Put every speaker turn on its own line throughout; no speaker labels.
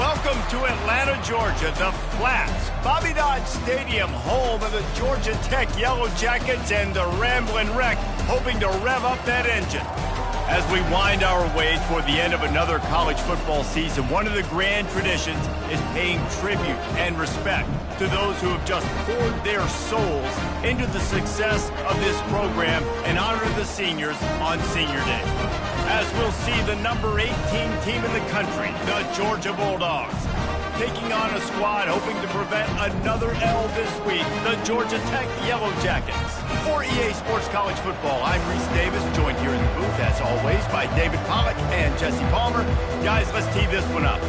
Welcome to Atlanta, Georgia, the Flats, Bobby Dodd Stadium, home of the Georgia Tech Yellow Jackets and the Ramblin' Wreck, hoping to rev up that engine. As we wind our way toward the end of another college football season, one of the grand traditions is paying tribute and respect to those who have just poured their souls into the success of this program and honor the seniors on Senior Day. As we'll see the number 18 team in the country, the Georgia Bulldogs, taking on a squad hoping to prevent another L this week, the Georgia Tech Yellow Jackets. For EA Sports College Football, I'm Reese Davis, joined here in the booth, as always, by David Pollack and Jesse Palmer. Guys, let's tee this one up.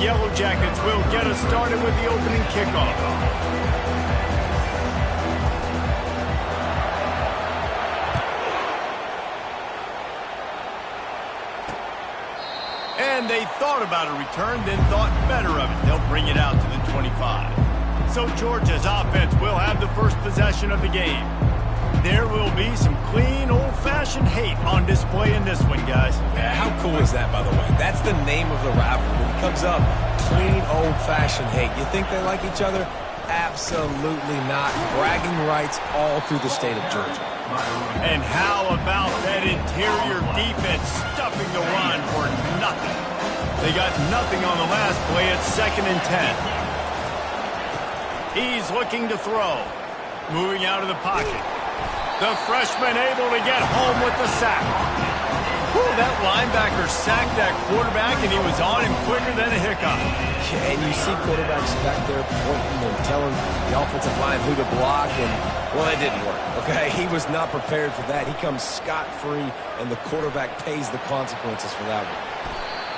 Yellow Jackets will get us started with the opening kickoff. And they thought about a return, then thought better of it. They'll bring it out to the 25. So Georgia's offense will have the first possession of the game. There will be some clean, old-fashioned hate on display in this one, guys.
Yeah, how cool is that, by the way? That's the name of the rivalry. When it comes up, clean, old-fashioned hate. You think they like each other? Absolutely not. Bragging rights all through the state of Georgia.
And how about that interior defense stuffing the run for nothing? They got nothing on the last play. It's 2nd and 10. He's looking to throw. Moving out of the pocket. The freshman able to get home with the sack. Whew, that linebacker sacked that quarterback, and he was on him quicker than a hiccup.
Yeah, and you see quarterbacks back there pointing and telling the offensive line who to block, and, well, it didn't work, okay? He was not prepared for that. He comes scot-free, and the quarterback pays the consequences for that one.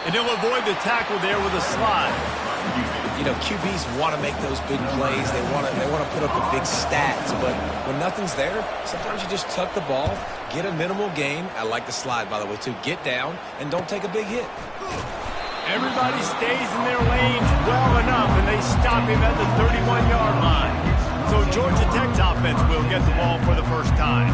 And he'll avoid the tackle there with a slide.
You know, QBs want to make those big plays. They want to put up the big stats. But when nothing's there, sometimes you just tuck the ball, get a minimal gain. I like the slide, by the way, too. Get down and don't take a big hit.
Everybody stays in their lanes well enough, and they stop him at the 31-yard line. So Georgia Tech's offense will get the ball for the first time.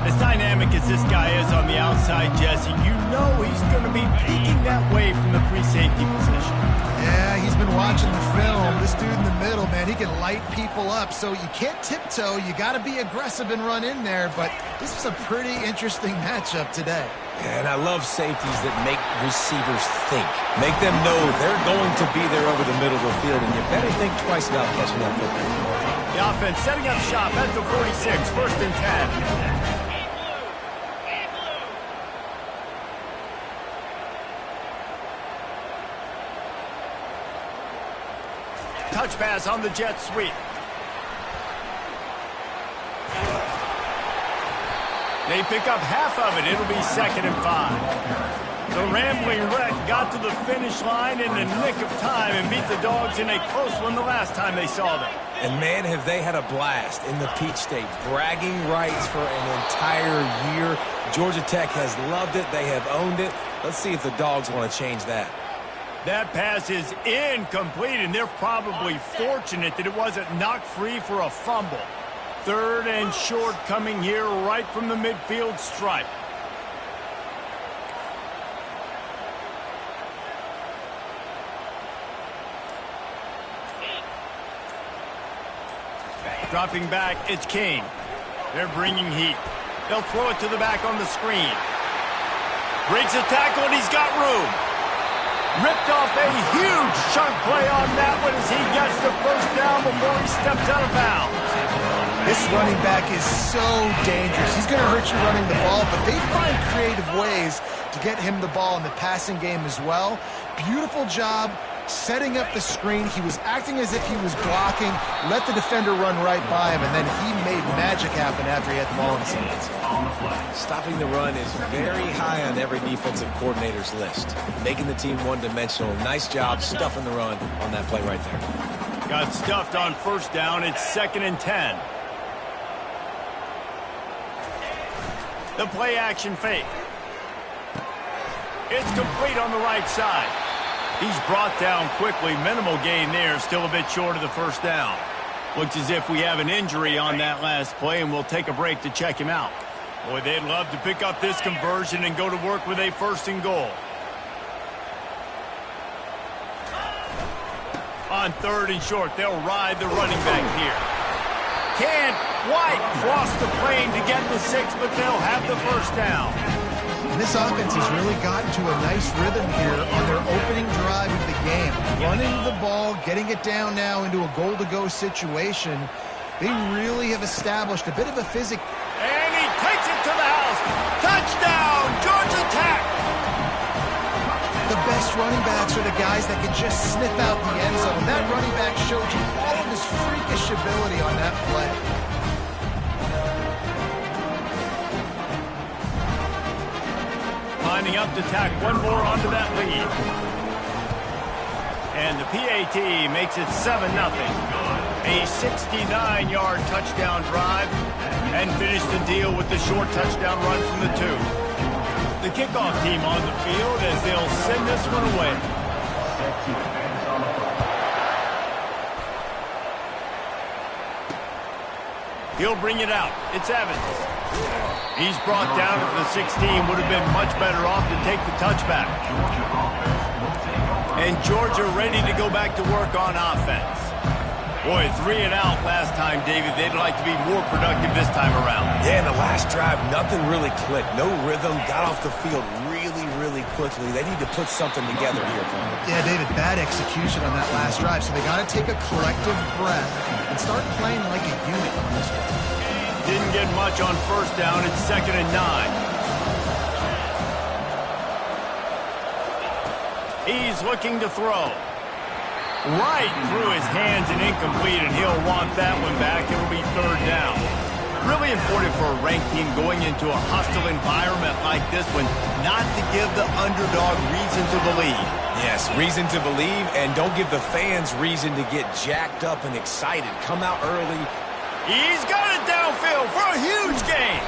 As dynamic as this guy is on the outside, Jesse, you know he's going to be peeking that way from the free safety position.
Yeah, he's been watching the film. This dude in the middle, man, he can light people up. So you can't tiptoe. You got to be aggressive and run in there. But this is a pretty interesting matchup today.
And I love safeties that make receivers think. Make them know they're going to be there over the middle of the field, and you better think twice about catching that football.
The offense setting up shop at the 46, 1st and 10. Touch pass on the jet sweep. They pick up half of it. It'll be 2nd and 5. The Rambling Wreck got to the finish line in the nick of time and beat the Dogs in a close one the last time they saw them.
And, man, have they had a blast in the Peach State. Bragging rights for an entire year. Georgia Tech has loved it. They have owned it. Let's see if the Dogs want to change that.
That pass is incomplete, and they're probably fortunate that it wasn't knocked free for a fumble. 3rd and short coming here right from the midfield stripe. Dropping back, it's King. They're bringing heat. They'll throw it to the back on the screen. Breaks a tackle, and he's got room. Ripped off a huge chunk play on that one as he gets the first down before he steps out of bounds.
This running back is so dangerous. He's going to hurt you running the ball, but they find creative ways to get him the ball in the passing game as well. Beautiful job setting up the screen. He was acting as if he was blocking, let the defender run right by him, and then he made magic happen after he had the ball in his hands.
Stopping the run is very high on every defensive coordinator's list. Making the team one-dimensional. Nice job stuffing the run on that play right there.
Got stuffed on 1st down. It's 2nd and 10. The play action fake. It's complete on the right side. He's brought down quickly. Minimal gain there. Still a bit short of the first down. Looks as if we have an injury on that last play, and we'll take a break to check him out. Boy, they'd love to pick up this conversion and go to work with a 1st and goal. On 3rd and short, they'll ride the running back here. Can't quite cross the plane to get the 6, but they'll have the first down.
And this offense has really gotten to a nice rhythm here on their opening drive of the game. Running the ball, getting it down now into a goal-to-go situation. They really have established a bit of a physic.
And he takes it to the house. Touchdown, Georgia Tech!
The best running backs are the guys that can just sniff out the end zone. That running back showed you all of his freakish ability on that play.
Lining up to tack one more onto that lead. And the PAT makes it 7-0. A 69-yard touchdown drive and finish the deal with the short touchdown run from the 2. The kickoff team on the field as they'll send this one away. He'll bring it out. It's Evans. He's brought down at the 16. Would have been much better off to take the touchback. And Georgia ready to go back to work on offense. Boy, 3 and out last time, David. They'd like to be more productive this time around.
Yeah, in the last drive, nothing really clicked. No rhythm. Got off the field really quickly. They need to put something together here, Paul.
Yeah, David, bad execution on that last drive. So they got to take a collective breath and start playing like a unit on this one.
Didn't get much on 1st down. It's 2nd and 9. He's looking to throw. Right through his hands and incomplete, and he'll want that one back. It'll be 3rd down. Really important for a ranked team going into a hostile environment like this one, not to give the underdog reason to believe.
Yes, reason to believe, and don't give the fans reason to get jacked up and excited. Come out early.
He's got it downfield for a huge gain.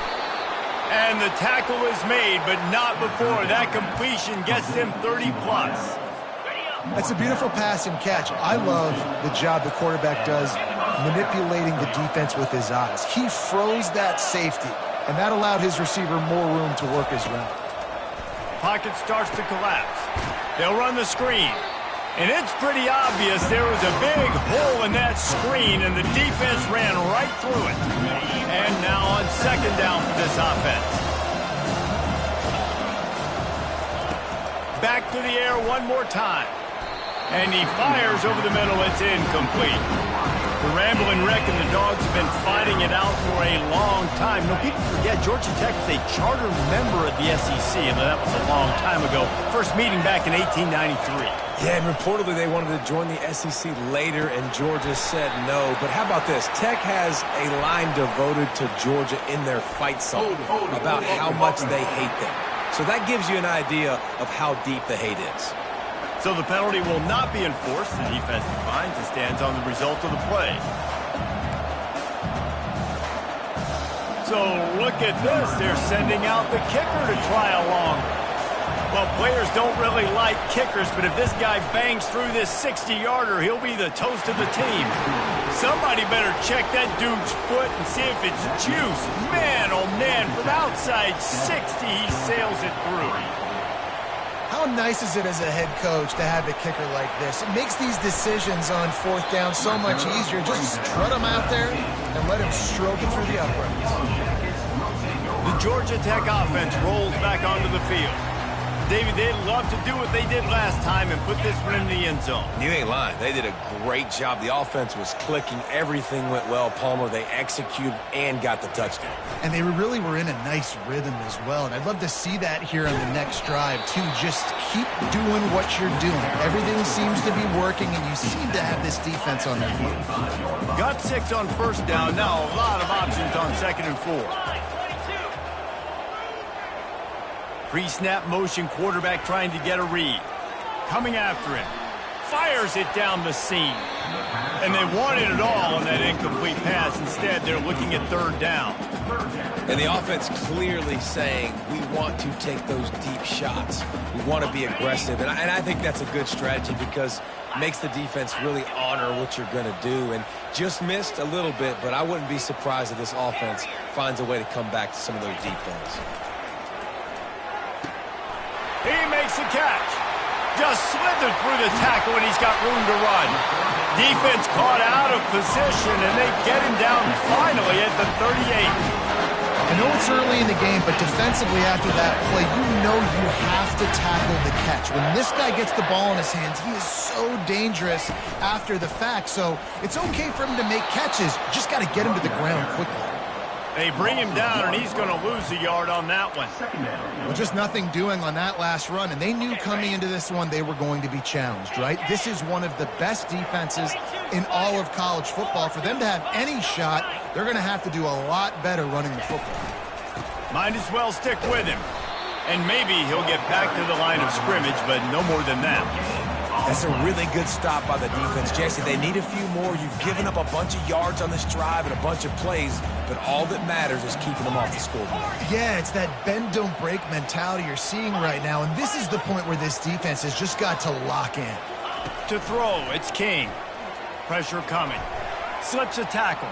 And the tackle is made, but not before that completion gets them 30-plus.
That's a beautiful pass and catch. I love the job the quarterback does manipulating the defense with his eyes. He froze that safety, and that allowed his receiver more room to work his route.
Pocket starts to collapse. They'll run the screen. And it's pretty obvious there was a big hole in that screen, and the defense ran right through it. And now on 2nd down for this offense. Back to the air one more time. And he fires over the middle. It's incomplete. The Ramblin' Wreck and the Dogs have been fighting it out for a long time. No, people forget Georgia Tech is a charter member of the SEC, and that was a long time ago. First meeting back in 1893.
Yeah, and reportedly they wanted to join the SEC later, and Georgia said no. But how about this? Tech has a line devoted to Georgia in their fight song about how much they hate them. So that gives you an idea of how deep the hate is.
So the penalty will not be enforced. The defense defines and stands on the result of the play. So look at this. They're sending out the kicker to try along. Well, players don't really like kickers, but if this guy bangs through this 60-yarder, he'll be the toast of the team. Somebody better check that dude's foot and see if it's juice. Man, oh man, from outside 60, he sails it through.
How nice is it as a head coach to have a kicker like this? It makes these decisions on 4th down so much easier. Just strut him out there and let him stroke it through the uprights.
The Georgia Tech offense rolls back onto the field. David, they'd love to do what they did last time and put this one in the end zone.
You ain't lying. They did a great job. The offense was clicking. Everything went well, Palmer. They executed and got the touchdown.
And they really were in a nice rhythm as well. And I'd love to see that here on the next drive, too. Just keep doing what you're doing. Everything seems to be working, and you seem to have this defense on their feet.
Got 6 on 1st down. Now a lot of options on 2nd and 4. Pre-snap motion, quarterback trying to get a read. Coming after him. Fires it down the seam. And they wanted it all on that incomplete pass. Instead, they're looking at 3rd down.
And the offense clearly saying, we want to take those deep shots. We want to be aggressive. And I think that's a good strategy because it makes the defense really honor what you're going to do. And just missed a little bit, but I wouldn't be surprised if this offense finds a way to come back to some of those deep ones.
He makes the catch. Just slithered through the tackle, and he's got room to run. Defense caught out of position, and they get him down finally at the 38.
I know it's early in the game, but defensively after that play, you know you have to tackle the catch. When this guy gets the ball in his hands, he is so dangerous after the fact. So it's okay for him to make catches. Just got to get him to the ground quickly.
They bring him down, and he's going to lose a yard on that one.
Well, just nothing doing on that last run, and they knew coming into this one they were going to be challenged, right? This is one of the best defenses in all of college football. For them to have any shot, they're going to have to do a lot better running the football.
Might as well stick with him. And maybe he'll get back to the line of scrimmage, but no more than that.
That's a really good stop by the defense. Jesse, they need a few more. You've given up a bunch of yards on this drive and a bunch of plays, but all that matters is keeping them off the scoreboard.
Yeah, it's that bend, don't break mentality you're seeing right now, and this is the point where this defense has just got to lock in.
To throw, it's King. Pressure coming. Slips a tackle.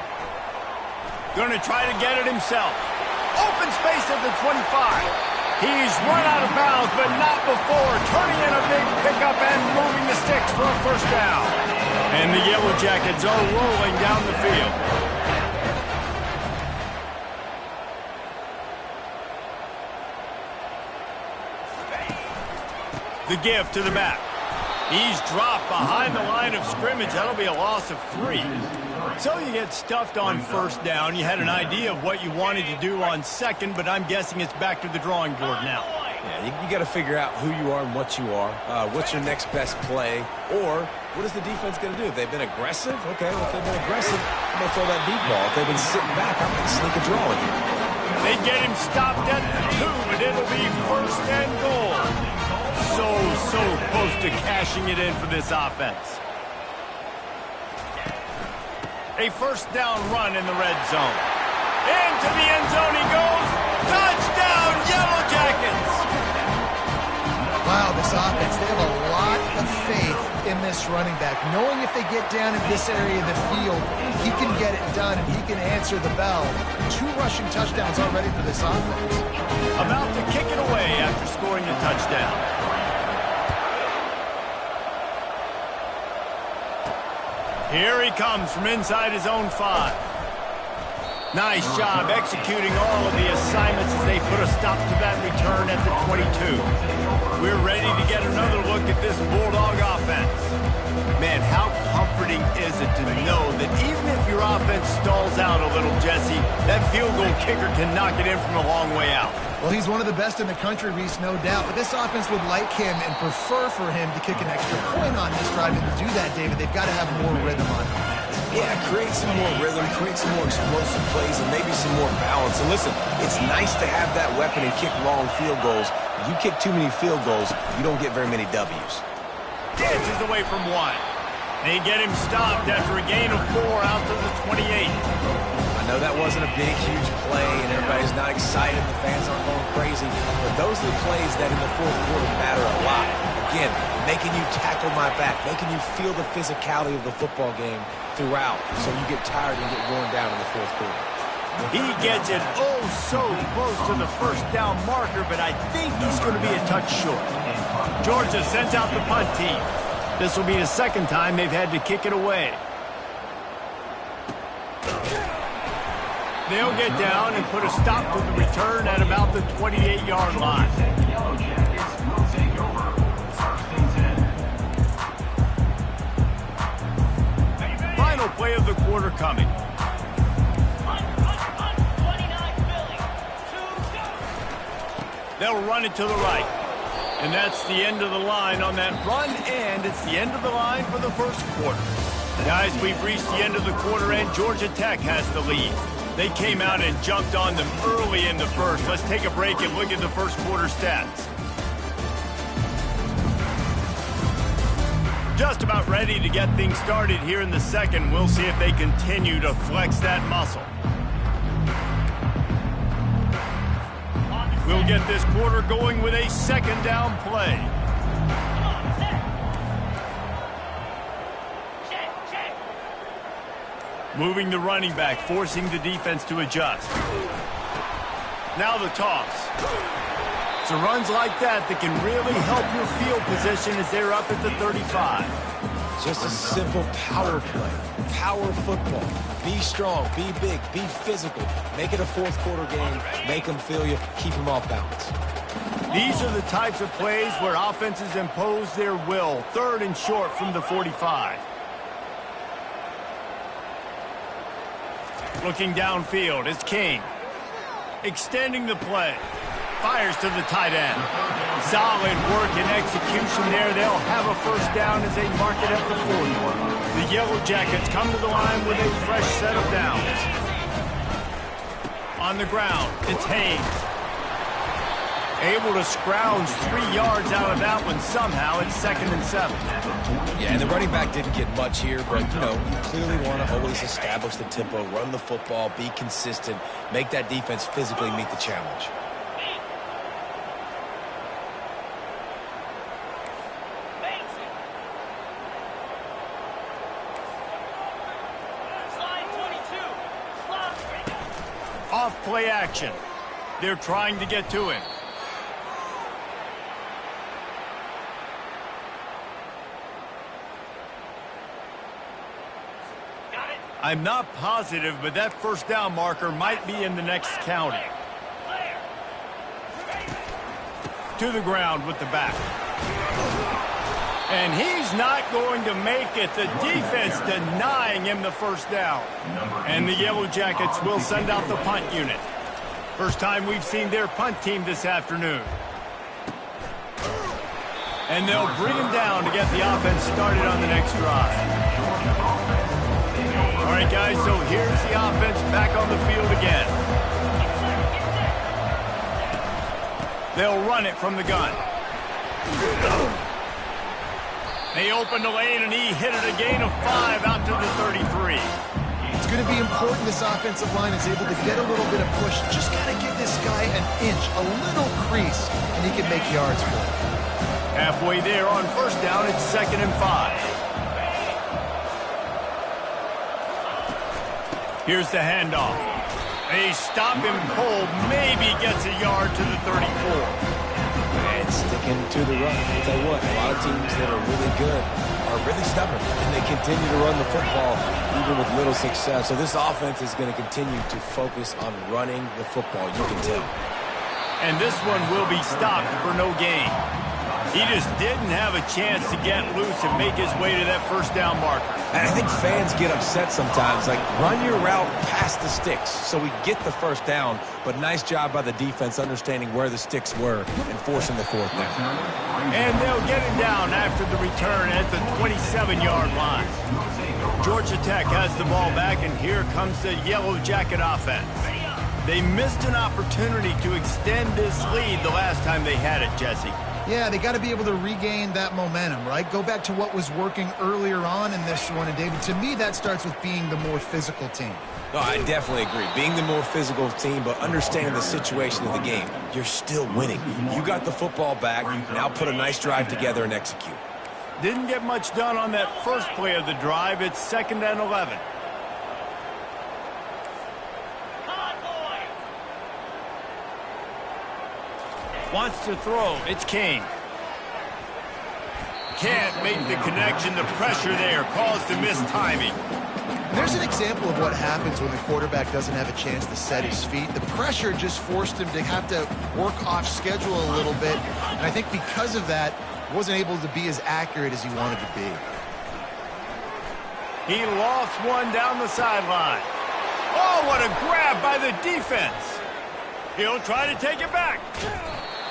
Going to try to get it himself. Open space at the 25. He's run out of bounds, but not before turning in a big pickup and moving the sticks for a first down. And the Yellow Jackets are rolling down the field. The give to the back. He's dropped behind the line of scrimmage. That'll be a loss of 3. So you get stuffed on first down. You had an idea of what you wanted to do on second, but I'm guessing it's back to the drawing board now.
Yeah, you got to figure out who you are and what you are. What's your next best play? Or what is the defense going to do? If they've been aggressive, okay, well, if they've been aggressive, I'm going to throw that deep ball. If they've been sitting back, I'm going to sneak a draw in here.
They get him stopped at the 2, and it'll be first and goal. So close to cashing it in for this offense. A first down run in the red zone. Into the end zone he goes. Touchdown, Yellow Jackets!
Wow, this offense, they have a lot of faith in this running back, knowing if they get down in this area of the field, he can get it done and he can answer the bell. 2 rushing touchdowns already for this offense.
About to kick it away after scoring the touchdown. Here he comes from inside his own 5. Nice job executing all of the assignments as they put a stop to that return at the 22. We're ready to get another look at this Bulldog offense. Man, how comforting is it to know that even if your offense stalls out a little, Jesse, that field goal kicker can knock it in from a long way out.
Well, he's one of the best in the country, Reese, no doubt. But this offense would like him and prefer for him to kick an extra point on this drive. And to do that, David, they've got to have more rhythm on him.
Yeah, create some more rhythm, create some more explosive plays, and maybe some more balance. And listen, it's nice to have that weapon and kick long field goals. If you kick too many field goals, you don't get very many W's.
Inches away from 1. They get him stopped after a gain of 4 out to the 28.
I know that wasn't a big, huge play, and everybody's not excited. The fans aren't going crazy. But those are the plays that in the fourth quarter matter a lot. Again, making you tackle my back, making you feel the physicality of the football game throughout, so you get tired and get worn down in the fourth quarter.
He gets it so close to the first down marker, but I think he's going to be a touch short. Georgia sends out the punt team. This will be the second time they've had to kick it away. They'll get down and put a stop to the return at about the 28-yard line. Final play of the quarter coming. They'll run it to the right. And that's the end of the line on that run, and it's the end of the line for the first quarter. Guys, we've reached the end of the quarter, and Georgia Tech has the lead. They came out and jumped on them early in the first. Let's take a break and look at the first quarter stats. Just about ready to get things started here in the second. We'll see if they continue to flex that muscle. We'll get this quarter going with a second down play. Moving the running back, forcing the defense to adjust. Now the toss. So runs like that can really help your field position as they're up at the 35.
Just a simple power play. Power football. Be strong, be big, be physical. Make it a fourth quarter game. Make them feel you. Keep them off balance.
These are the types of plays where offenses impose their will. Third and short from the 45. Looking downfield, it's King. Extending the play. Fires to the tight end. Solid work and execution there. They'll have a first down as they mark it at the 40. The Yellow Jackets come to the line with a fresh set of downs. On the ground, it's Haynes. Able to scrounge 3 yards out of that one somehow. It's 2nd and 7.
Yeah, and the running back didn't get much here, but, you clearly want to always establish the tempo, run the football, be consistent, make that defense physically meet the challenge.
Off play action. They're trying to get to him. I'm not positive, but that first down marker might be in the next county. To the ground with the back. And he's not going to make it. The defense denying him the first down. And the Yellow Jackets will send out the punt unit. First time we've seen their punt team this afternoon. And they'll bring him down to get the offense started on the next drive. All right, guys, so here's the offense back on the field again. They'll run it from the gun. They open the lane, and he hit it a gain of 5 out to the 33.
It's going to be important this offensive line is able to get a little bit of push. Just got to give this guy an inch, a little crease, and he can make yards for it.
Halfway there on first down, it's 2nd and 5. Here's the handoff. They stop him cold, maybe gets a yard to the 34.
And sticking to the run. I'll tell you what, a lot of teams that are really good are really stubborn, and they continue to run the football even with little success. So this offense is going to continue to focus on running the football, you can tell.
And this one will be stopped for no gain. He just didn't have a chance to get loose and make his way to that first down marker.
And I think fans get upset sometimes, like run your route past the sticks so we get the first down, but nice job by the defense understanding where the sticks were and forcing the fourth down.
And they'll get him down after the return at the 27-yard line. Georgia Tech has the ball back, and here comes the Yellow Jacket offense. They missed an opportunity to extend this lead the last time they had it, Jesse.
Yeah, they got to be able to regain that momentum, right? Go back to what was working earlier on in this one. And, David, to me, that starts with being the more physical team.
No, I definitely agree. Being the more physical team, but understanding the situation of the game. You're still winning. You got the football back. Now put a nice drive together and execute.
Didn't get much done on that first play of the drive. It's 2nd and 11. Wants to throw. It's King. Can't make the connection. The pressure there caused the mistiming.
There's an example of what happens when the quarterback doesn't have a chance to set his feet. The pressure just forced him to have to work off schedule a little bit. And I think because of that, wasn't able to be as accurate as he wanted to be.
He lost one down the sideline. Oh, what a grab by the defense. He'll try to take it back.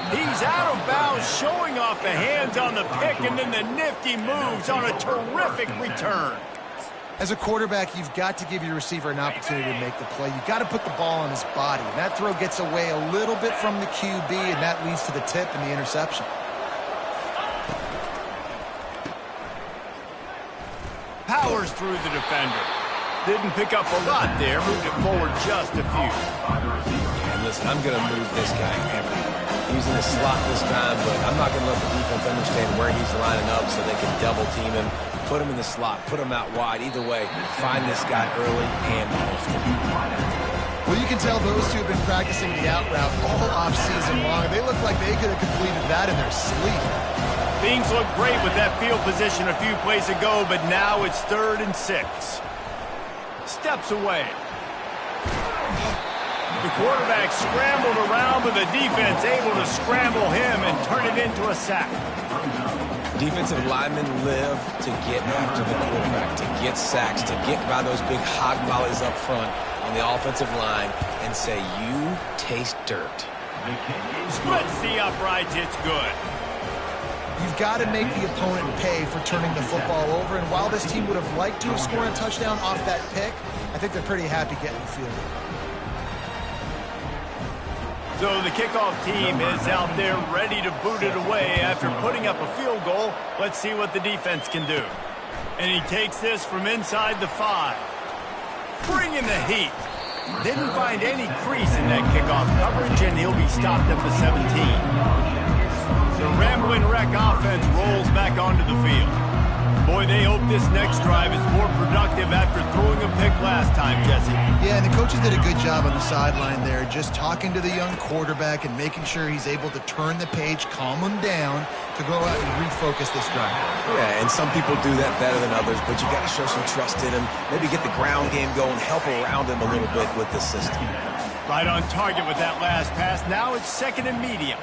He's out of bounds, showing off the hands on the pick, and then the nifty moves on a terrific return.
As a quarterback, you've got to give your receiver an opportunity to make the play. You've got to put the ball on his body. And that throw gets away a little bit from the QB, and that leads to the tip and the interception.
Powers through the defender. Didn't pick up a lot there, moved it forward just a few.
And listen, I'm going to move this guy everywhere. using his slot this time, but I'm not going to let the defense understand where he's lining up so they can double team him, put him in the slot, put him out wide. Either way, find this guy early and often.
Well, you can tell those two have been practicing the out route all offseason long. They look like they could have completed that in their sleep.
Things look great with that field position a few plays ago, but now it's 3rd and 6. Steps away. The quarterback scrambled around, but the defense able to scramble him and turn it into a sack.
Defensive linemen live to get after the quarterback, to get sacks, to get by those big hog mollies up front on the offensive line and say, you taste dirt.
Splits the uprights, it's good.
You've got to make the opponent pay for turning the football over, and while this team would have liked to have scored a touchdown off that pick, I think they're pretty happy getting the field goal.
So the kickoff team is out there ready to boot it away after putting up a field goal. Let's see what the defense can do. And he takes this from inside the 5. Bringing the heat. Didn't find any crease in that kickoff coverage, and he'll be stopped at the 17. The Rambling Wreck offense rolls back onto the field. Boy, they hope this next drive is more productive after throwing a pick last time, Jesse.
Yeah, and the coaches did a good job on the sideline there, just talking to the young quarterback and making sure he's able to turn the page, calm him down, to go out and refocus this drive.
Yeah, and some people do that better than others, but you got to show some trust in him, maybe get the ground game going, help around him a little bit with this system.
Right on target with that last pass. Now it's 2nd and medium.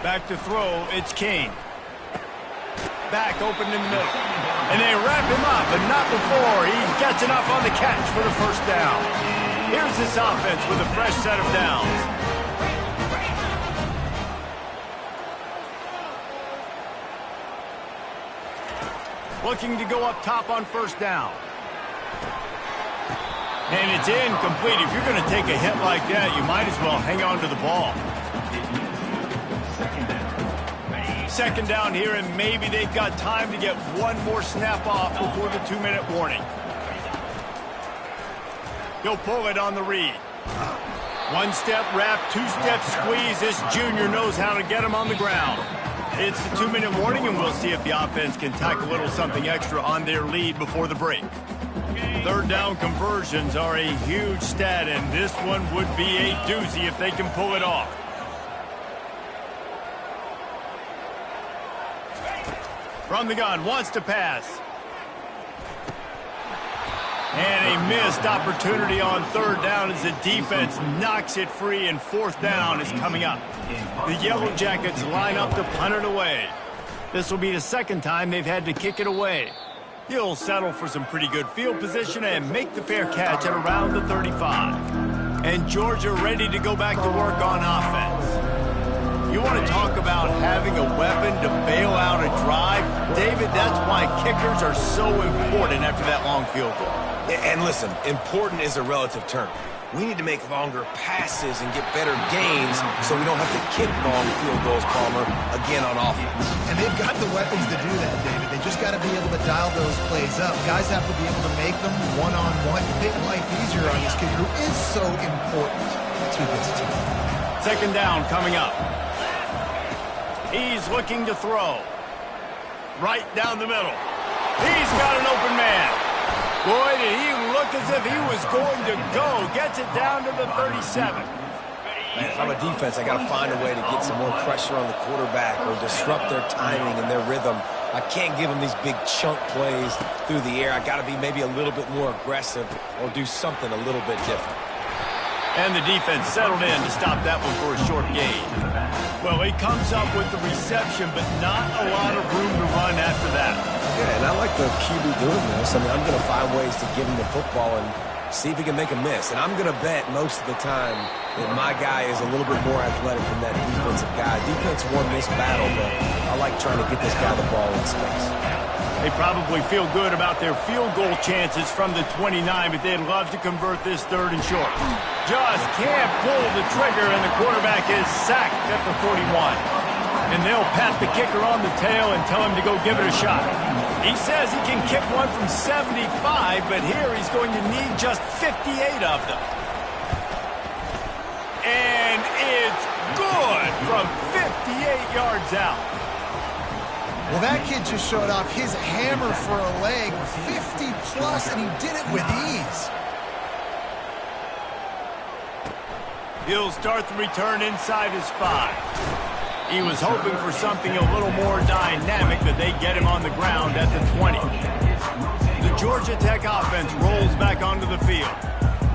Back to throw, it's Kane. Back open in the middle. And they wrap him up, but not before he gets enough on the catch for the first down. Here's this offense with a fresh set of downs. Looking to go up top on first down. And it's incomplete. If you're going to take a hit like that, you might as well hang on to the ball. 2nd down here, and maybe they've got time to get one more snap off before the 2-minute warning. He'll pull it on the read. 1-step wrap, 2-step squeeze. This junior knows how to get him on the ground. It's the 2-minute warning, and we'll see if the offense can tack a little something extra on their lead before the break. 3rd down conversions are a huge stat, and this one would be a doozy if they can pull it off. From the gun, wants to pass. And a missed opportunity on 3rd down as the defense knocks it free, and 4th down is coming up. The Yellow Jackets line up to punt it away. This will be the 2nd time they've had to kick it away. He'll settle for some pretty good field position and make the fair catch at around the 35. And Georgia ready to go back to work on offense. You want to talk about having a weapon to bail out a drive? David, that's why kickers are so important after that long field goal.
And listen, important is a relative term. We need to make longer passes and get better gains so we don't have to kick long field goals, Palmer, again on offense.
And they've got the weapons to do that, David. They just got to be able to dial those plays up. Guys have to be able to make them one-on-one, make life easier on this kid who is so important to this team.
2nd down coming up. He's looking to throw. Right down the middle. He's got an open man. Boy, did he look as if he was going to go. Gets it down to the 37.
Man, if I'm a defense, I got to find a way to get some more pressure on the quarterback or disrupt their timing and their rhythm. I can't give them these big chunk plays through the air. I got to be maybe a little bit more aggressive or do something a little bit different.
And the defense settled in to stop that one for a short gain. Well, he comes up with the reception, but not a lot of room to run after that.
Yeah, and I like the QB doing this. I mean, I'm going to find ways to give him the football and see if he can make a miss. And I'm going to bet most of the time that my guy is a little bit more athletic than that defensive guy. Defense won this battle, but I like trying to get this guy the ball in space.
They probably feel good about their field goal chances from the 29, but they'd love to convert this 3rd and short. Just can't pull the trigger, and the quarterback is sacked at the 41. And they'll pat the kicker on the tail and tell him to go give it a shot. He says he can kick one from 75, but here he's going to need just 58 of them. And it's good from 58 yards out.
Well, that kid just showed off his hammer for a leg, 50-plus, and he did it with ease.
He'll start the return inside his 5. He was hoping for something a little more dynamic, but they get him on the ground at the 20. The Georgia Tech offense rolls back onto the field.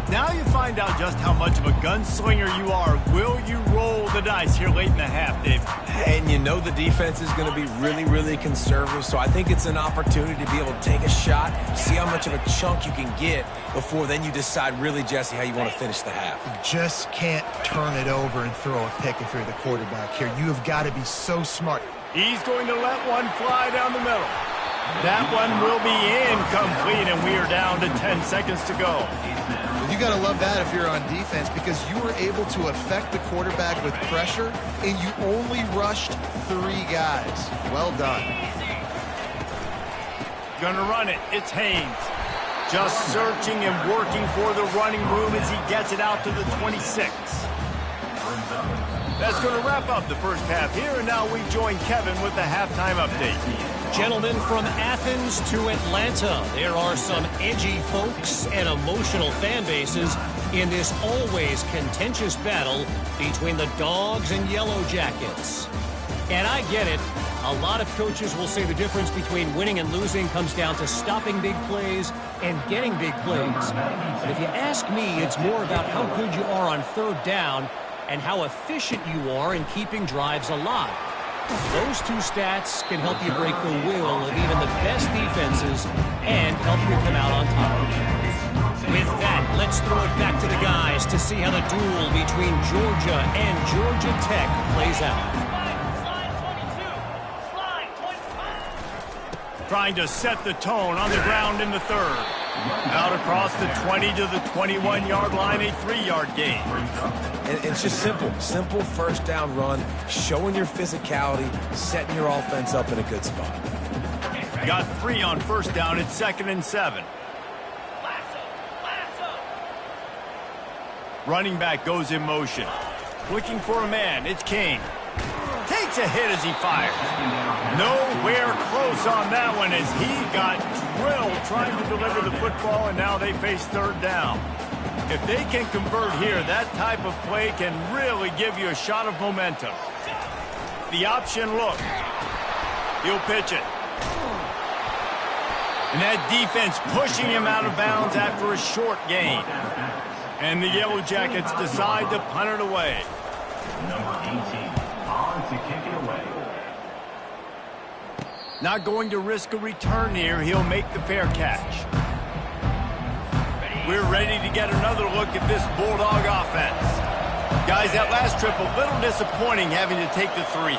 Now you find out just how much of a gunslinger you are. Will you roll the dice here late in the half, Dave?
And you know the defense is going to be really, really conservative, so I think it's an opportunity to be able to take a shot, see how much of a chunk you can get before then you decide really, Jesse, how you want to finish the half.
You just can't turn it over and throw a pick if you're the quarterback here. You have got to be so smart.
He's going to let one fly down the middle. That one will be incomplete, and we are down to 10 seconds to go.
You got to love that if you're on defense, because you were able to affect the quarterback with pressure, and you only rushed 3 guys. Well done.
Gonna run it. It's Haynes. Just searching and working for the running room as he gets it out to the 26. That's going to wrap up the first half here, and now we join Kevin with the halftime update.
Gentlemen, from Athens to Atlanta, there are some edgy folks and emotional fan bases in this always contentious battle between the Dogs and Yellow Jackets. And I get it. A lot of coaches will say the difference between winning and losing comes down to stopping big plays and getting big plays. But if you ask me, it's more about how good you are on third down and how efficient you are in keeping drives alive. Those 2 stats can help you break the will of even the best defenses and help you come out on top. With that, let's throw it back to the guys to see how the duel between Georgia and Georgia Tech plays out.
Trying to set the tone on the ground in the third. Out across the 20 to the 21-yard line, a 3-yard gain.
And it's just simple first down run, showing your physicality, setting your offense up in a good spot.
Got 3 on first down. It's 2nd and 7. Running back goes in motion. Looking for a man. It's King. Takes a hit as he fires. Nowhere close on that one as he got drilled trying to deliver the football, and now they face third down. If they can convert here, that type of play can really give you a shot of momentum. The option look. He'll pitch it. And that defense pushing him out of bounds after a short gain. And the Yellow Jackets decide to punt it away.
Number 18. To kick it away.
Not going to risk a return here. He'll make the fair catch. We're ready to get another look at this Bulldog offense. Guys, that last trip, a little disappointing having to take the 3.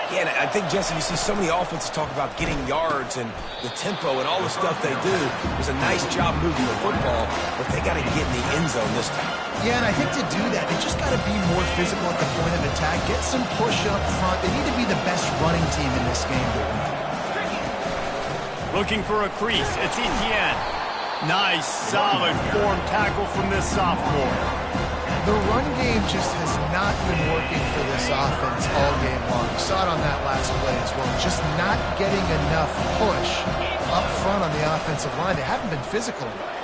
Yeah, and I think, Jesse, you see so many offenses talk about getting yards and the tempo and all the stuff they do. It was a nice job moving the football, but they got to get in the end zone this time.
Yeah, and I think to do that, they just got to be more physical at the point of attack, get some push up front. They need to be the best running team in this game to win.
Looking for a crease. It's Kttn. Nice, solid form tackle from this sophomore.
The run game just has not been working for this offense all game long. You saw it on that last play as well. Just not getting enough push up front on the offensive line. They haven't been physical enough.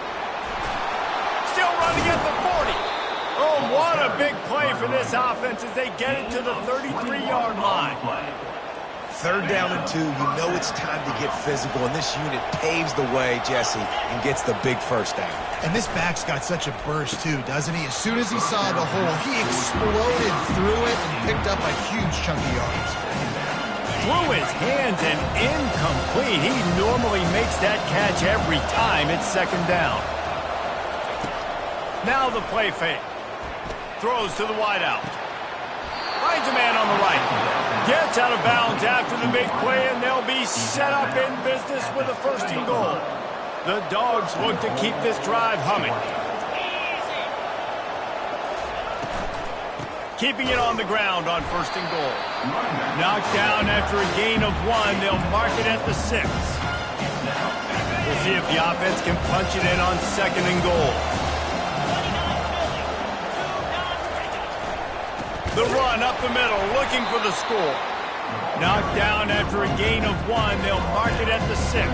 Still running at the 40. Oh, what a big play for this offense as they get it to the 33-yard line.
Third down and 2, you know it's time to get physical, and this unit paves the way, Jesse, and gets the big first down.
And this back's got such a burst, too, doesn't he? As soon as he saw the hole, he exploded through it and picked up a huge chunk of yards.
Through his hands and incomplete. He normally makes that catch every time. It's 2nd down. Now the play fake. Throws to the wideout. Finds a man on the right. Gets out of bounds after the big play, and they'll be set up in business with a 1st and goal. The Dogs look to keep this drive humming. Keeping it on the ground on 1st and goal. Knocked down after a gain of 1. They'll mark it at the 6. see if the offense can punch it in on 2nd and goal. The run up the middle, looking for the score. Knocked down after a gain of 1. They'll mark it at the 6.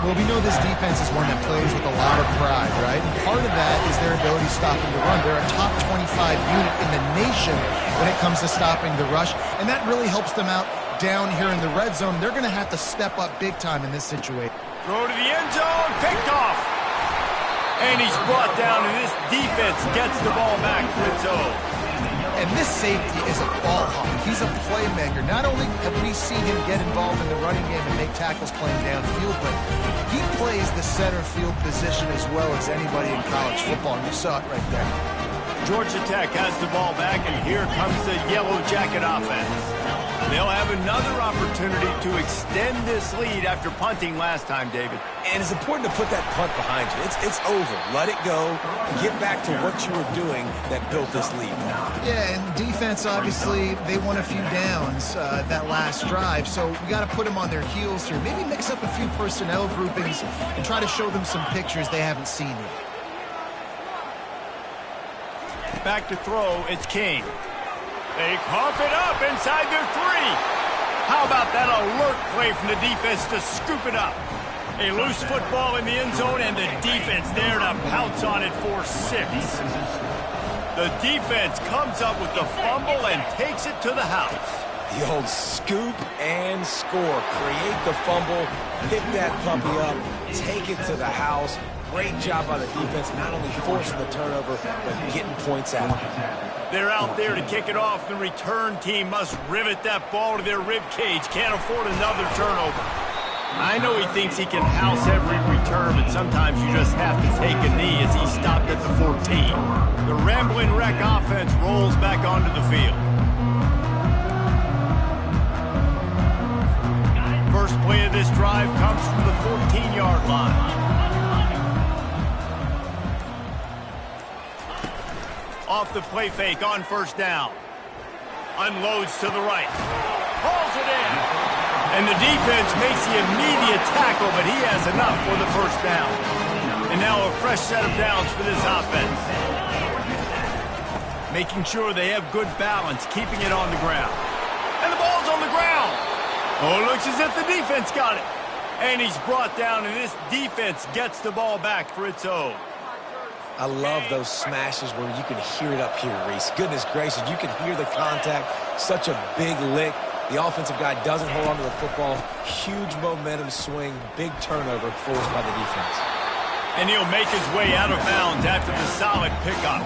Well, we know this defense is one that plays with a lot of pride, right? And part of that is their ability stopping the run. They're a top 25 unit in the nation when it comes to stopping the rush, and that really helps them out down here in the red zone. They're going to have to step up big time in this situation.
Throw to the end zone, picked off. And he's brought down, and this defense gets the ball back for its own.
And this safety is a ball hawk. He's a playmaker. Not only have we seen him get involved in the running game and make tackles playing downfield, but he plays the center field position as well as anybody in college football. And you saw it right there.
Georgia Tech has the ball back, and here comes the Yellow Jacket offense. They'll have another opportunity to extend this lead after punting last time, David.
And it's important to put that punt behind you. It's over. Let it go. Get back to what you were doing that built this lead.
Yeah, and defense, obviously, they won a few downs that last drive, so we got to put them on their heels here. Maybe mix up a few personnel groupings and try to show them some pictures they haven't seen yet.
Back to throw, it's King. They cough it up inside their 3. How about that alert play from the defense to scoop it up? A loose football in the end zone, and the defense there to pounce on it for 6. The defense comes up with the fumble and takes it to the house.
The old scoop and score. Create the fumble, pick that puppy up, take it to the house. Great job by the defense, not only forcing the turnover, but getting points out.
They're out there to kick it off. The return team must rivet that ball to their rib cage. Can't afford another turnover. I know he thinks he can house every return, but sometimes you just have to take a knee as he stopped at the 14. The Ramblin' Wreck offense rolls back onto the field. First play of this drive comes from the 14-yard line. Off the play fake on 1st down. Unloads to the right. Hauls it in. And the defense makes the immediate tackle, but he has enough for the 1st down. And now a fresh set of downs for this offense. Making sure they have good balance, keeping it on the ground. And the ball's on the ground. Oh, it looks as if the defense got it. And he's brought down, and this defense gets the ball back for its own.
I love those smashes where you can hear it up here, Reese. Goodness gracious, you can hear the contact. Such a big lick. The offensive guy doesn't hold on to the football. Huge momentum swing, big turnover forced by the defense.
And he'll make his way out of bounds after the solid pickup.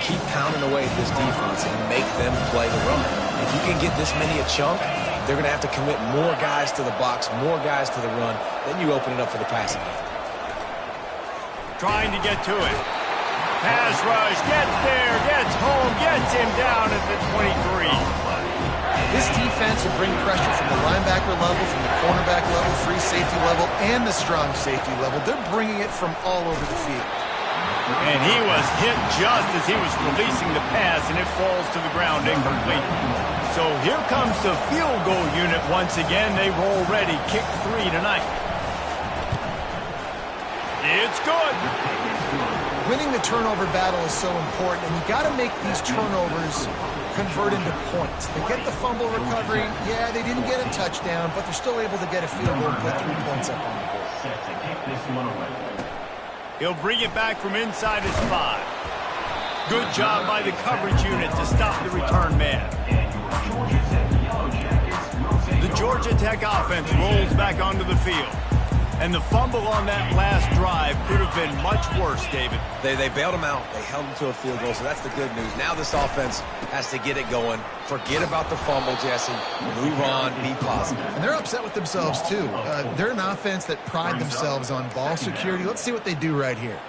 Keep pounding away at this defense and make them play the run. If you can get this many a chunk, they're going to have to commit more guys to the box, more guys to the run. Then you open it up for the passing game.
Trying to get to it. Pass rush, gets there, gets home, gets him down at the 23.
This defense will bring pressure from the linebacker level, from the cornerback level, free safety level, and the strong safety level. They're bringing it from all over the field.
And he was hit just as he was releasing the pass, and it falls to the ground incomplete. So here comes the field goal unit once again. They roll ready, kick 3 tonight. It's good.
Winning the turnover battle is so important, and you got to make these turnovers convert into points. They get the fumble recovery. Yeah, they didn't get a touchdown, but they're still able to get a field goal and put 3 points up on the board.
He'll bring it back from inside his 5. Good job by the coverage unit to stop the return man. The Georgia Tech offense rolls back onto the field. And the fumble on that last drive could have been much worse, David.
They bailed him out. They held him to a field goal, so that's the good news. Now this offense has to get it going. Forget about the fumble, Jesse. Move on. Be positive.
And they're upset with themselves, too. They're an offense that pride themselves on ball security. Let's see what they do right here.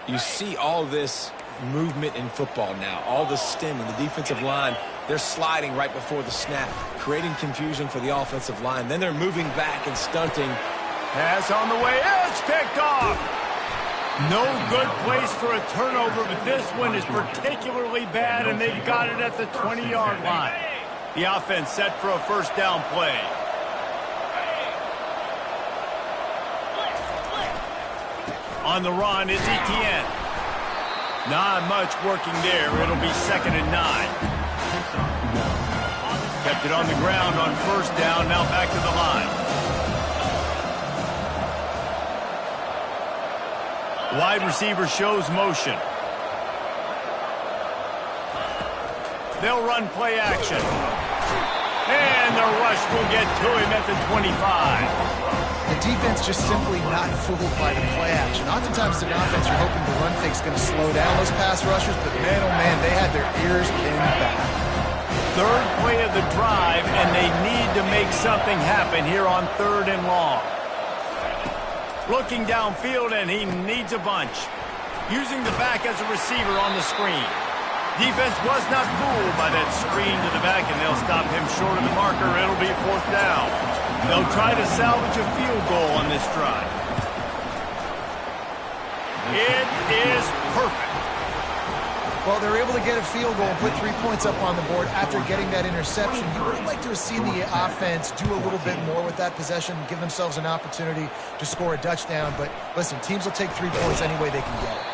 You see all this movement in football now. All the stem in the defensive line. They're sliding right before the snap, creating confusion for the offensive line. Then they're moving back and stunting.
Pass on the way. It's picked off. No good place for a turnover, but this one is particularly bad, and they've got it at the 20-yard line. The offense set for a 1st down play. On the run is Kttn. Not much working there. It'll be 2nd and 9. Kept it on the ground on 1st down. Now back to the line. Wide receiver shows motion. They'll run play action. And the rush will get to him at the 25.
The defense just simply not fooled by the play action. Oftentimes, an offense, you're hoping the run fake's going to slow down those pass rushers, but man, oh man, they had their ears pinned back.
3rd play of the drive, and they need to make something happen here on 3rd and long. Looking downfield, and he needs a bunch. Using the back as a receiver on the screen. Defense was not fooled by that screen to the back, and they'll stop him short of the marker. It'll be 4th down. They'll try to salvage a field goal on this drive. It is perfect.
Well, they're able to get a field goal and put 3 points up on the board after getting that interception. You would like to see the offense do a little bit more with that possession, give themselves an opportunity to score a touchdown. But listen, teams will take 3 points any way they can get it.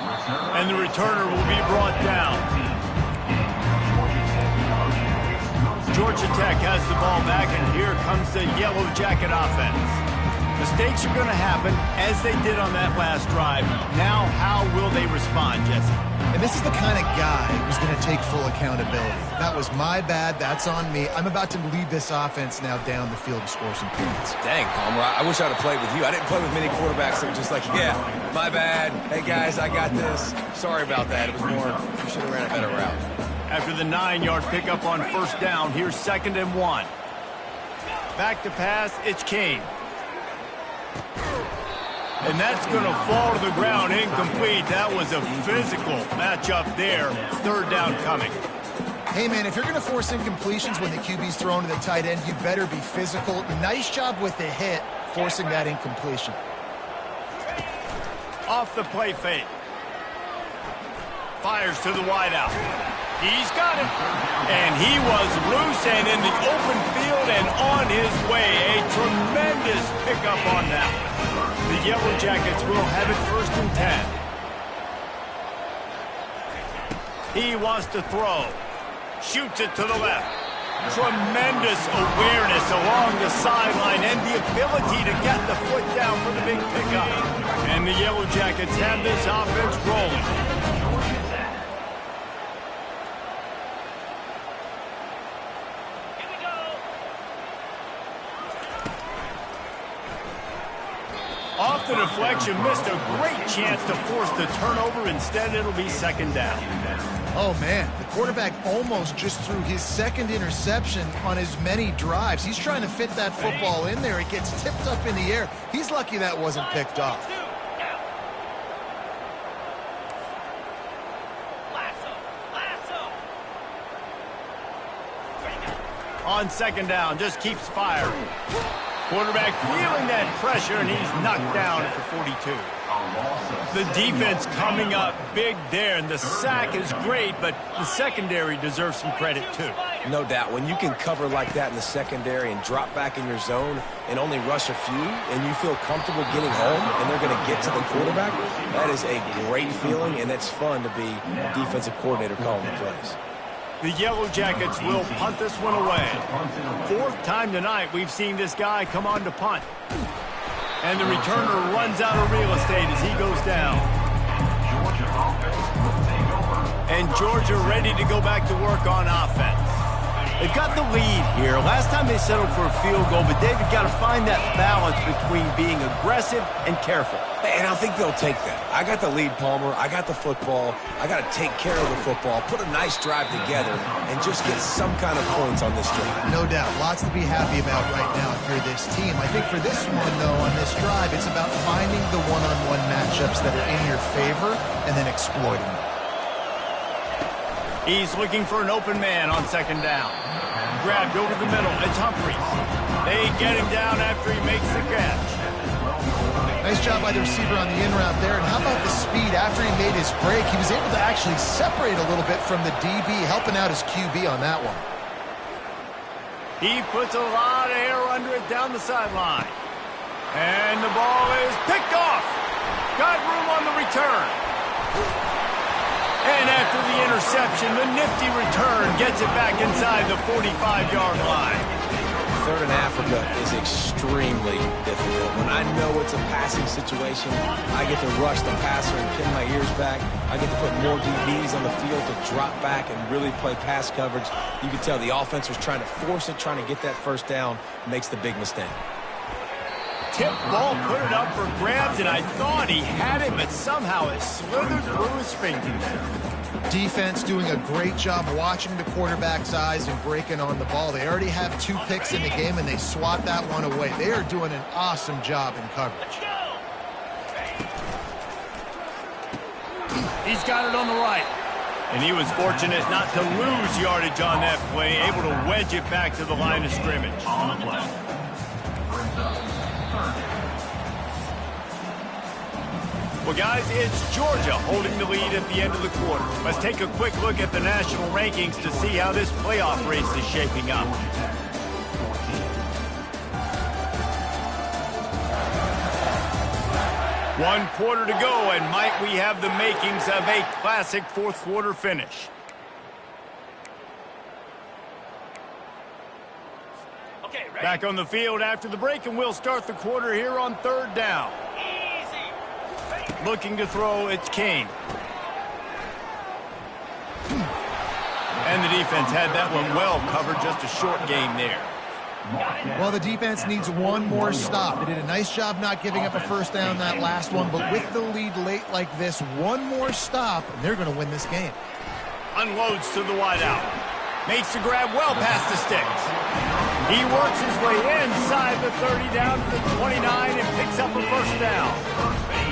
And the returner will be brought down. Georgia Tech has the ball back, and here comes the Yellow Jacket offense. Mistakes are going to happen, as they did on that last drive. Now, how will they respond, Jesse?
And this is the kind of guy who's going to take full accountability. That was my bad. That's on me. I'm about to lead this offense now down the field and score some points.
Dang, Palmer, I wish I'd have played with you. I didn't play with many quarterbacks that were just like, yeah, my bad. Hey, guys, I got this. Sorry about that. It was more, you should have ran a better route.
After the 9-yard pickup on 1st down, here's 2nd and 1. Back to pass, it's Kane. And that's going to fall to the ground, incomplete. That was a physical matchup there. 3rd down coming.
Hey, man, if you're going to force incompletions when the QB's thrown to the tight end, you better be physical. Nice job with the hit, forcing that incompletion.
Off the play fake. Fires to the wideout. He's got it. And he was loose and in the open field and on his way. A tremendous pickup on that. The Yellow Jackets will have it 1st and 10. He wants to throw. Shoots it to the left. Tremendous awareness along the sideline and the ability to get the foot down for the big pickup. And the Yellow Jackets have this offense rolling. Off the deflection, missed a great chance to force the turnover. Instead, it'll be 2nd down.
Oh, man, the quarterback almost just threw his 2nd interception on as many drives. He's trying to fit that football in there. It gets tipped up in the air. He's lucky that wasn't picked off.
On 2nd down, just keeps firing. Quarterback feeling that pressure, and he's knocked down at the 42. The defense coming up big there, and the sack is great, but the secondary deserves some credit too.
No doubt. When you can cover like that in the secondary and drop back in your zone and only rush a few, and you feel comfortable getting home, and they're going to get to the quarterback, that is a great feeling, and it's fun to be a defensive coordinator calling the plays.
The Yellow Jackets will punt this one away. 4th time tonight we've seen this guy come on to punt. And the returner runs out of real estate as he goes down. And Georgia ready to go back to work on offense. They've got the lead here. Last time they settled for a field goal, but they've got to find that balance between being aggressive and careful.
And I think they'll take that. I got the lead, Palmer. I got the football. I got to take care of the football, put a nice drive together, and just get some kind of points on this drive.
No doubt. Lots to be happy about right now for this team. I think for this one, though, on this drive, it's about finding the one-on-one matchups that are in your favor and then exploiting them.
He's looking for an open man on 2nd down. Grabbed over the middle. It's Humphries. They get him down after he makes the catch.
Nice job by the receiver on the in route there. And how about the speed after he made his break? He was able to actually separate a little bit from the DB, helping out his QB on that one.
He puts a lot of air under it down the sideline. And the ball is picked off. Got room on the return. And after the interception, the nifty return gets it back inside the 45-yard line.
Third in Africa is extremely difficult. When I know it's a passing situation, I get to rush the passer and pin my ears back. I get to put more DBs on the field to drop back and really play pass coverage. You can tell the offense was trying to force it, trying to get that first down, makes the big mistake.
Tip ball, put it up for grabs, and I thought he had it, but somehow it slithered through his fingers.
Defense doing a great job watching the quarterback's eyes and breaking on the ball. They already have 2 picks in the game, and they swat that one away. They are doing an awesome job in coverage.
He's got it on the right. And he was fortunate not to lose yardage on that play, able to wedge it back to the line of scrimmage.
On the play. Brings up
Well, guys, it's Georgia holding the lead at the end of the quarter. Let's take a quick look at the national rankings to see how this playoff race is shaping up. One quarter to go, and might we have the makings of a classic fourth quarter finish.
Okay, ready?
Back on the field after the break, and we'll start the quarter here on third down. Looking to throw, it's King. And the defense had that one well covered, just a short game there.
Well, the defense needs one more stop. They did a nice job not giving up a first down that last one, but with the lead late like this, one more stop, and they're going to win this game.
Unloads to the wideout. Makes the grab well past the sticks. He works his way inside the 30 down to the 29 and picks up a first down.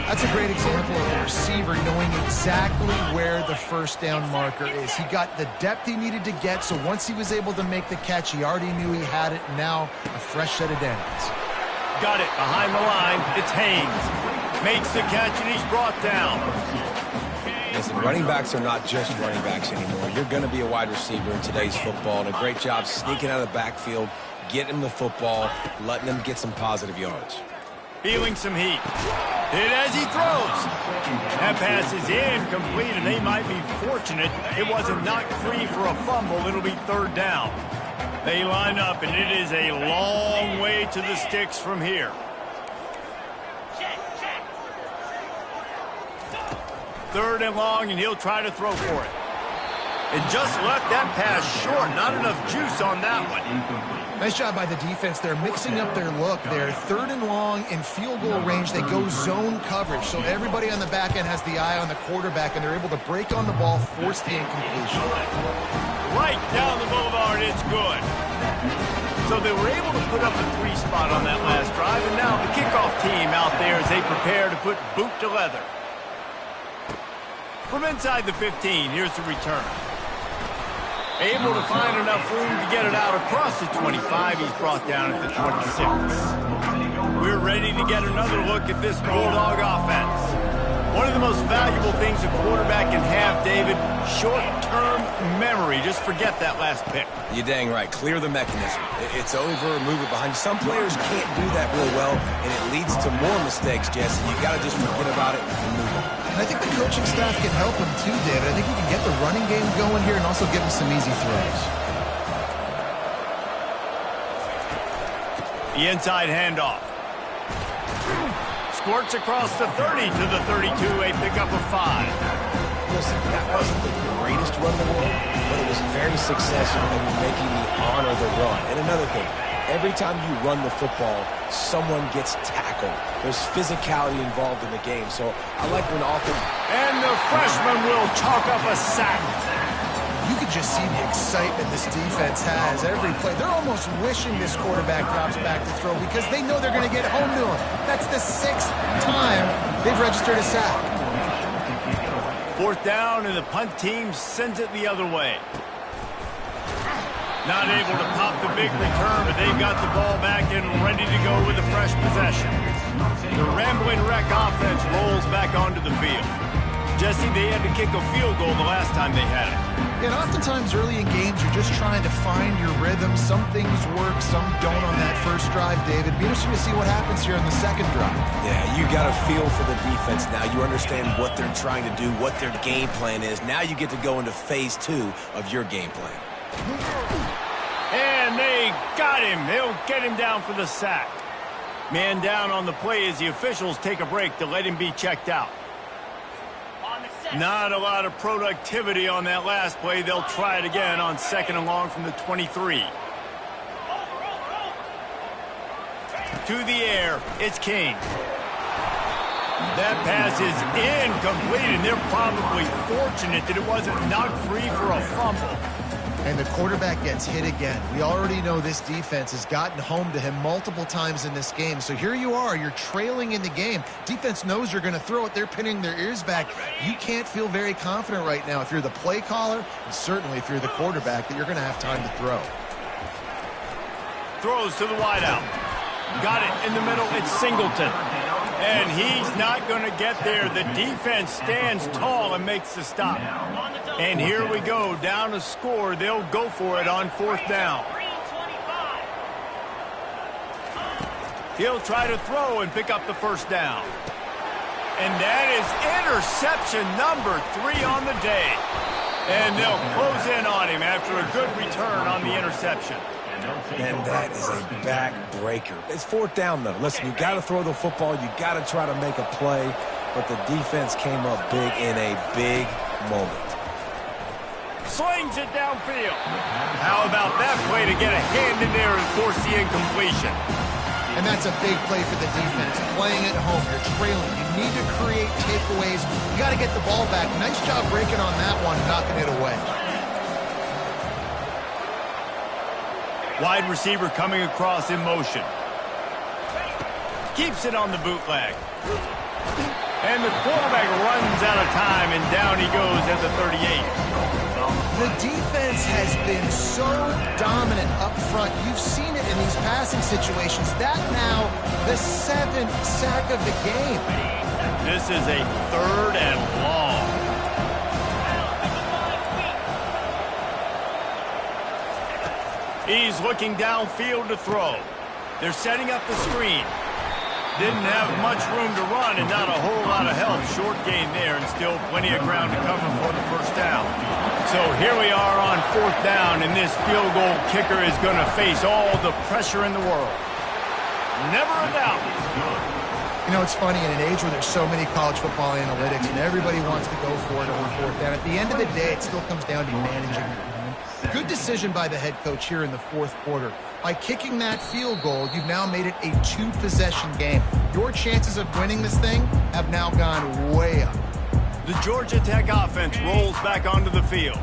That's a great example of a receiver knowing exactly where the first down marker is. He got the depth he needed to get, so once he was able to make the catch, he already knew he had it. Now a fresh set of downs.
Got it behind the line. It's Haynes. Makes the catch, and he's brought down.
Listen, running backs are not just running backs anymore. You're going to be a wide receiver in today's football, and a great job sneaking out of the backfield, getting him the football, letting him get some positive yards.
Feeling some heat. Hit as he throws. That pass is incomplete, and they might be fortunate it wasn't knocked free for a fumble. It'll be third down. They line up, and it is a long way to the sticks from here. Third and long, and he'll try to throw for it. And just left that pass short. Not enough juice on that one.
Nice job by the defense. They're mixing up their look. They're third and long in field goal range. They go zone coverage. So everybody on the back end has the eye on the quarterback, and they're able to break on the ball, force the incompletion.
Right down the boulevard, it's good. So they were able to put up a 3 spot on that last drive, and now the kickoff team out there as they prepare to put boot to leather. From inside the 15, here's the return. Able to find enough room to get it out across the 25. He's brought down at the 26. We're ready to get another look at this Bulldog offense. One of the most valuable things a quarterback can have, David, short-term memory. Just forget that last pick.
You're dang right. Clear the mechanism. It's over, move it behind. Some players can't do that real well, and it leads to more mistakes, Jesse. You got to just forget about it and move on.
And I think the coaching staff can help him too, David. I think he can get the running game going here and also give him some easy throws.
The inside handoff. Squirts across the 30 to the 32, a pickup of 5.
Listen, that wasn't the greatest run in the world, but it was very successful in making me honor the run. And another thing, every time you run the football, someone gets tackled. There's physicality involved in the game, so I like when often...
And the freshman will chalk up a sack.
You could just see the excitement this defense has every play. They're almost wishing this quarterback drops back to throw because they know they're going to get home to him. That's the 6th time they've registered a sack.
Fourth down, and the punt team sends it the other way. Not able to pop the big return, but they've got the ball back and ready to go with a fresh possession. The Rambling Wreck offense rolls back onto the field. Jesse, they had to kick a field goal the last time they had it.
Yeah, and oftentimes early in games, you're just trying to find your rhythm. Some things work, some don't on that first drive, David. Be interesting to see what happens here in the second drive.
Yeah, you got a feel for the defense now. You understand what they're trying to do, what their game plan is. Now you get to go into phase 2 of your game plan.
And they got him. They'll get him down for the sack. Man down on the play as the officials take a break to let him be checked out. Not a lot of productivity on that last play. They'll try it again on 2nd and long from the 23. To the air, it's King. That pass is incomplete, and they're probably fortunate that it wasn't knocked free for a fumble.
And the quarterback gets hit again. We already know this defense has gotten home to him multiple times in this game. So here you are, you're trailing in the game. Defense knows you're going to throw it. They're pinning their ears back. You can't feel very confident right now if you're the play caller, and certainly if you're the quarterback, that you're going to have time to throw.
Throws to the wideout. Got it in the middle. It's Singleton. And he's not going to get there. The defense stands tall and makes the stop. And here we go, down a score. They'll go for it on 4th down. He'll try to throw and pick up the first down. And that is interception number 3 on the day. And they'll close in on him after a good return on the interception.
And that is a backbreaker. It's 4th down, though. Listen, you got to throw the football. You got to try to make a play. But the defense came up big in a big moment.
Slings it downfield. How about that play to get a hand in there and force the incompletion?
And that's a big play for the defense. Playing at home, you're trailing. You need to create takeaways. You got to get the ball back. Nice job breaking on that one, knocking it away.
Wide receiver coming across in motion. Keeps it on the bootleg. And the quarterback runs out of time, and down he goes at the 38.
The defense has been so dominant up front. You've seen it in these passing situations. That now, the 7th sack of the game.
This is a 3rd and long. He's looking downfield to throw. They're setting up the screen. Didn't have much room to run and not a whole lot of help. Short gain there and still plenty of ground to cover for the first down. So here we are on 4th down, and this field goal kicker is going to face all the pressure in the world. Never a doubt.
You know, it's funny, in an age where there's so many college football analytics and everybody wants to go for it on 4th down, at the end of the day, it still comes down to managing your game. Good decision by the head coach here in the 4th quarter. By kicking that field goal, you've now made it a 2-possession game. Your chances of winning this thing have now gone way up.
The Georgia Tech offense rolls back onto the field.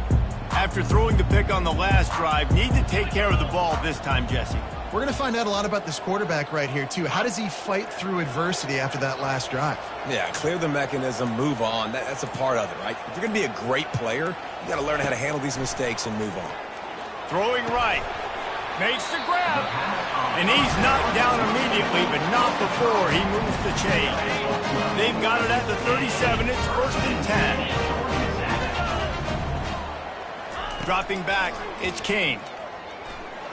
After throwing the pick on the last drive, need to take care of the ball this time, Jesse.
We're going to find out a lot about this quarterback right here, too. How does he fight through adversity after that last drive?
Yeah, clear the mechanism, move on. That's a part of it, right? If you're going to be a great player, you got to learn how to handle these mistakes and move on.
Throwing right. Makes the grab. And he's knocked down immediately, but not before he moves the chain. They've got it at the 37. It's 1st and 10. Dropping back, it's King.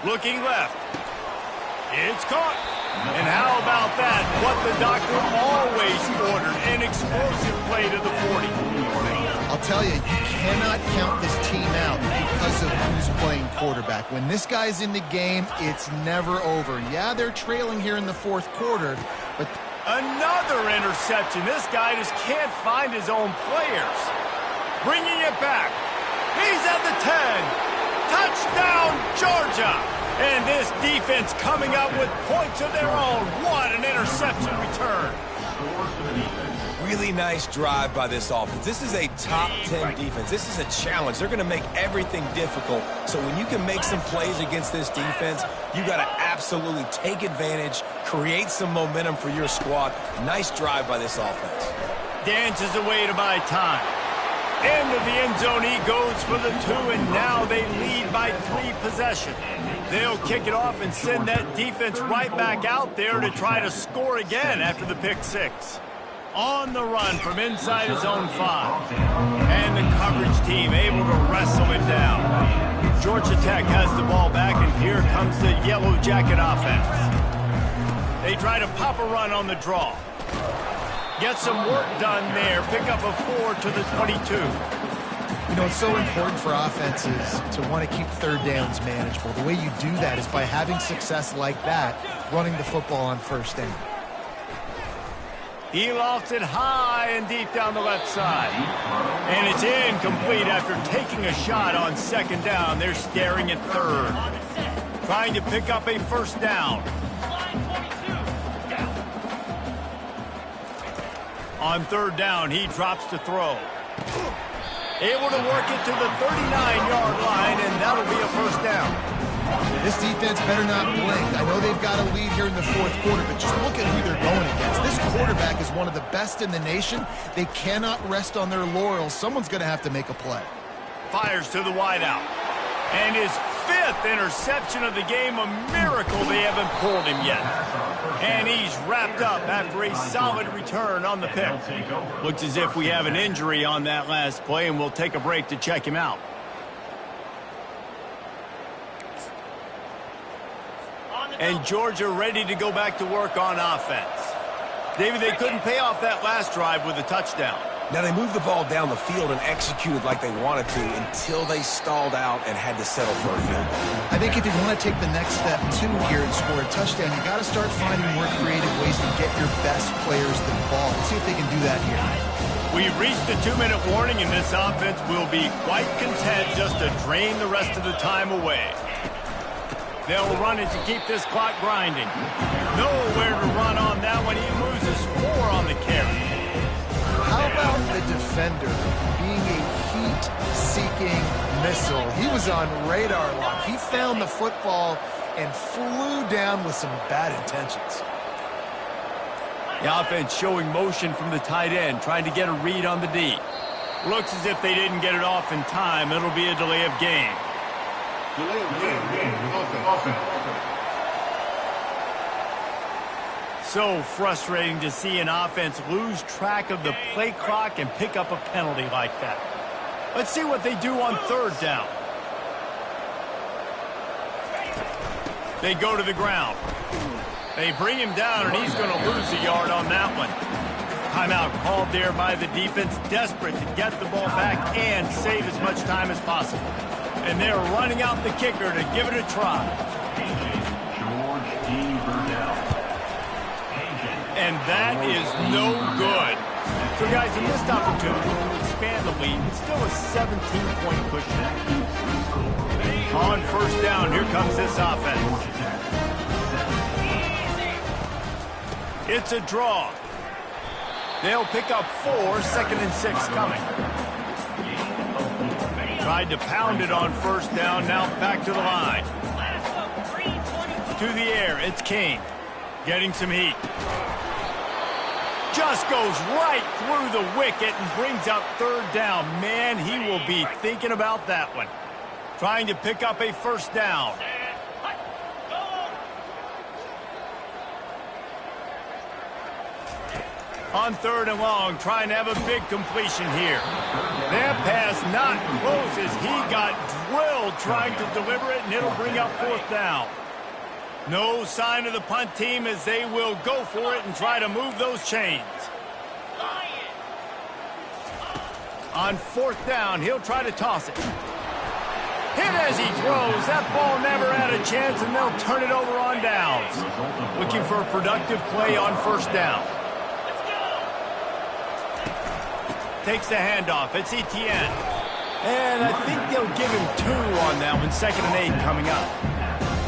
Looking left. It's caught. And how about that? What the doctor always ordered, an explosive play to the 40.
I'll tell you, you cannot count this team out because of who's playing quarterback. When this guy's in the game, it's never over. Yeah, they're trailing here in the 4th quarter, but...
Another interception. This guy just can't find his own players. Bringing it back. He's at the 10. Touchdown, Georgia. And this defense coming up with points of their own. What an interception return.
Really nice drive by this offense. This is a top 10 defense. This is a challenge. They're going to make everything difficult. So when you can make some plays against this defense, you got to absolutely take advantage, create some momentum for your squad. Nice drive by this offense.
Dances away to buy time. Into the end zone he goes for the 2, and now they lead by 3 possessions. They'll kick it off and send that defense right back out there to try to score again after the pick 6. on the run from inside his own 5. And the coverage team able to wrestle him down. Georgia Tech has the ball back, and here comes the Yellow Jacket offense. They try to pop a run on the draw. Get some work done there. Pick up a 4 to the 22.
You know, it's so important for offenses to want to keep third downs manageable. The way you do that is by having success like that, running the football on first down.
He lofts it high and deep down the left side. And it's incomplete after taking a shot on second down. They're staring at third. Trying to pick up a first down. On third down, he drops to throw. Able to work it to the 39-yard line, and that'll be a first down.
This defense better not blink. I know they've got a lead here in the fourth quarter, but just look at who they're going against. This quarterback is one of the best in the nation. They cannot rest on their laurels. Someone's going to have to make a play.
Fires to the wideout. And his 5th interception of the game, a miracle they haven't pulled him yet. And he's wrapped up after a solid return on the pick. Looks as if we have an injury on that last play, and we'll take a break to check him out. And Georgia ready to go back to work on offense. David, they couldn't pay off that last drive with a touchdown.
Now, they moved the ball down the field and executed like they wanted to until they stalled out and had to settle for a field goal.
I think if you want to take the next step, too, here and score a touchdown, you got to start finding more creative ways to get your best players the ball. Let's see if they can do that here.
We've reached the 2-minute warning, and this offense will be quite content just to drain the rest of the time away. They'll run it to keep this clock grinding. Nowhere to run on that one. He loses 4 on the carry.
How about the defender being a heat-seeking missile? He was on radar lock. He found the football and flew down with some bad intentions.
The offense showing motion from the tight end, trying to get a read on the D. Looks as if they didn't get it off in time. It'll be a delay of game. So frustrating to see an offense lose track of the play clock and pick up a penalty like that. Let's see what they do on third down. They go to the ground. They bring him down, and he's going to lose a yard on that one. Timeout called there by the defense, desperate to get the ball back and save as much time as possible. And they're running out the kicker to give it a try. And that is no good. So, guys, a missed opportunity to expand the lead. It's still a 17-point cushion. On first down, here comes this offense. It's a draw. They'll pick up 4, 2nd and 6 coming. Tried to pound it on first down, now back to the line. To the air, it's King. Getting some heat. Just goes right through the wicket and brings up third down. Man, he will be thinking about that one. Trying to pick up a first down. On third and long, trying to have a big completion here. That pass not close as he got drilled trying to deliver it, and it'll bring up fourth down. No sign of the punt team as they will go for it and try to move those chains. On fourth down, he'll try to toss it. Hit as he throws. That ball never had a chance, and they'll turn it over on downs. Looking for a productive play on first down. Takes the handoff. It's Kttn. And I think they'll give him 2 on that one. 2nd and 8 coming up.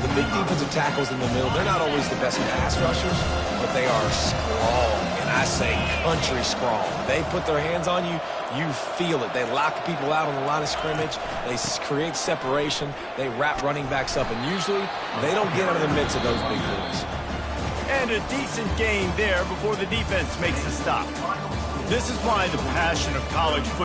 The big defensive tackles in the middle, they're not always the best pass rushers, but they are strong, and I say country strong. They put their hands on you, you feel it. They lock people out on the line of scrimmage. They create separation. They wrap running backs up, and usually they don't get out of the midst of those big boys.
And a decent gain there before the defense makes a stop. This is why the passion of college football